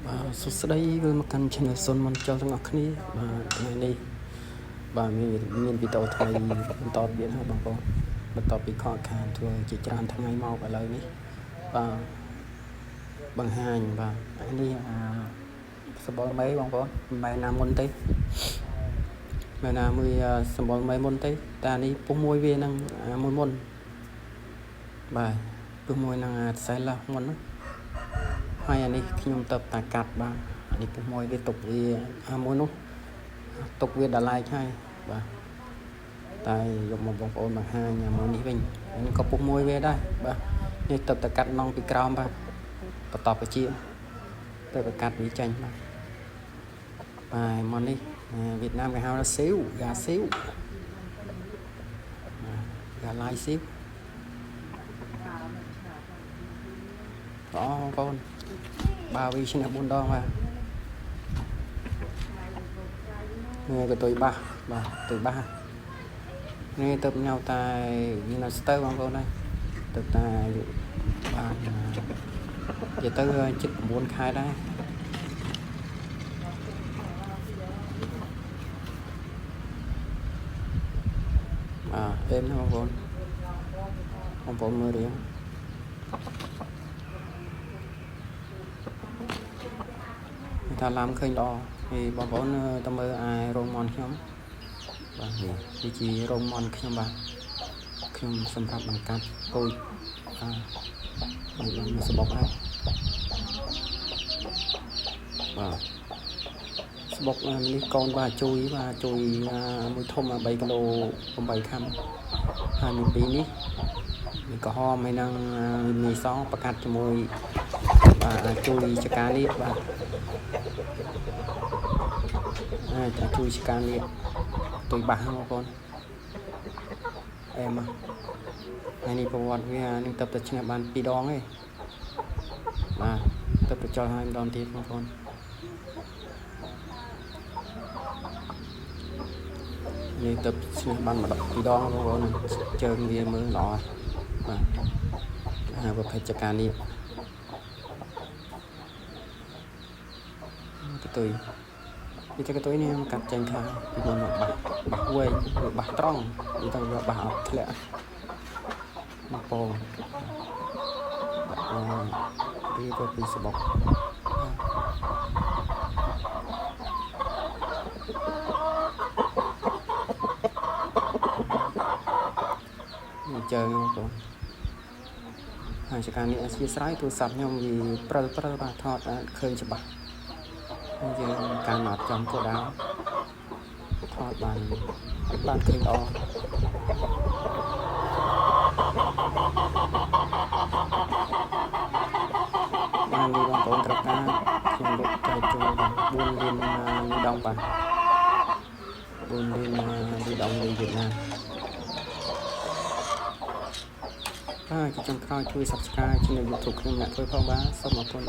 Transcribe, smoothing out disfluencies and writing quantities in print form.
សុស្ដីគឺមកកាន់ channel សុនមិនចូលទាំងអស់គ្នាបាទថ្ងៃនេះបាទមានវីដេអូថ្មីបន្តទៀតហើយបងប្អូនបន្ទាប់ពីខកខានធ្វើជាច្រើនថ្ងៃមកឥឡូវនេះបាទបង្ហាញបាទនេះសម្បល់មេបងប្អូនមិនមែនណាមុនទេមែនណាមួយសម្បល់មេមុនទេតែនេះពុះមួយវានឹងមួយមុនបាទពុះមួយនឹងខ្សែលោះមុនណាហើយអានេះខ្ញុំទៅតាកាត់បាទអានេះពុះមួយវាទុកវាមួយនោះទុកវាដល់ឡែកហើយបាទតែយកមកបងប្អូនបង្ហាញមួយនេះវិញនេះក៏ពុះមួយវាដែរបាទនេះទៅតាកាត់នងពីក្រោមបាទបន្តពជាទៅតាកាត់វាចាញ់បាទបាទមកនេះវៀតណាមគេហៅថាស៊ីវហ្គាស៊ីវហ្គាឡៃស៊ីវបងប្អូនបាវីឈ្នះ4ដងបាទនេះក៏ទុយបាសបាទទុយបាសនេះទៅញ៉ៅតែវានៅស្ទើបងប្អូនហើយទៅតែបាទនិយាយទៅជិត9ខែដែរអេមណាបងប្អូនមើលរៀងថាឡាំឃើញល្អហើយបងប្អូនទៅមើលរោងមន់ខ្ញុំបាទនេះជារោងមន់ខ្ញុំបាទខ្ញុំសម្រាប់បង្កាត់ពូជបានសបុកហើយបាទសបុកនេះកូនបាទជួយមួយធំ3គីឡូ8ខាំហើយមានពីរនេះក្រហមហើយនឹងមីសប្រកាត់ជាមួយបាទជួយចការនេះបាទជួយចការនេះទុយបាសបងប្អូនអេមហើយនេះប្រវត្តិវានឹងទៅឈ្នះបាន2ដងឯងបាទទៅបញ្ចុះឲ្យម្ដងទៀតបងប្អូននេះទៅឈ្នះបាន2ដងបងប្អូនជើងវាមើលល្អបាទប្រភេទចការនេះកតុយវាចកតុយនេះកាត់ចេញខាងពីមុនមកបាសវែងឬបាសត្រង់វាទៅយកបាសអត់ធ្លាក់មកពងវាទៅពីសបុកជើងបងប្អូនហើយចការនេះអធិស្ឋានទូរស័ព្ទខ្ញុំវាព្រិលបាទថតឃើញច្បាស់យើងការណត់ចំគោលដៅថតបានឃើញល្អបាននេះបងប្អូនត្រូវការខ្ញុំលុបចែកចូល4លានលីដងបាទ4លានលីដងនៃវៀតណាមជាចុងក្រោយជួយ Subscribe trên YouTube ខ្ញុំអ្នកធ្វើផងបាទសូមអរគុណ